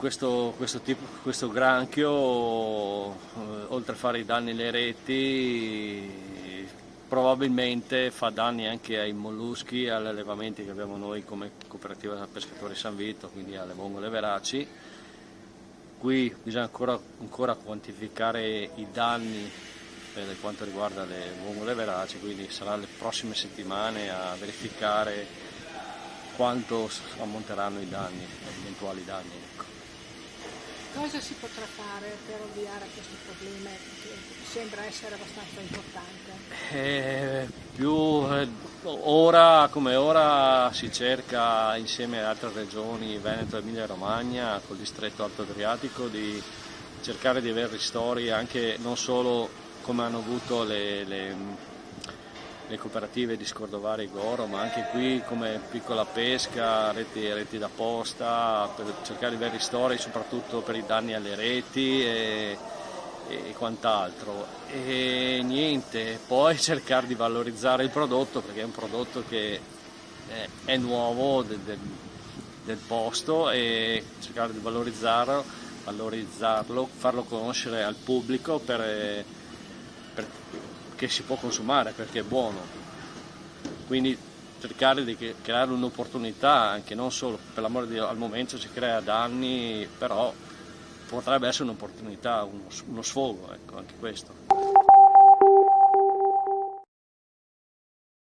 questo granchio, oltre a fare i danni alle reti, probabilmente fa danni anche ai molluschi e agli allevamenti che abbiamo noi come cooperativa pescatori San Vito, quindi alle vongole veraci. Qui bisogna ancora quantificare i danni per quanto riguarda le vongole veraci, quindi sarà le prossime settimane a verificare quanto ammonteranno i danni, gli eventuali danni. Ecco. Cosa si potrà fare per ovviare a questo problema che sembra essere abbastanza importante? Ora come ora si cerca insieme alle altre regioni, Veneto e Emilia Romagna, col distretto Alto Adriatico, di cercare di avere ristori anche non solo come hanno avuto le cooperative di Scordovare e Goro, ma anche qui come piccola pesca, reti da posta, per cercare di avere ristori soprattutto per i danni alle reti e quant'altro. E niente, poi cercare di valorizzare il prodotto, perché è un prodotto che è nuovo del posto, e cercare di valorizzarlo, farlo conoscere al pubblico che si può consumare perché è buono, quindi cercare di creare un'opportunità, anche non solo per l'amore di Dio, al momento si crea danni, però potrebbe essere un'opportunità, uno sfogo, ecco, anche questo.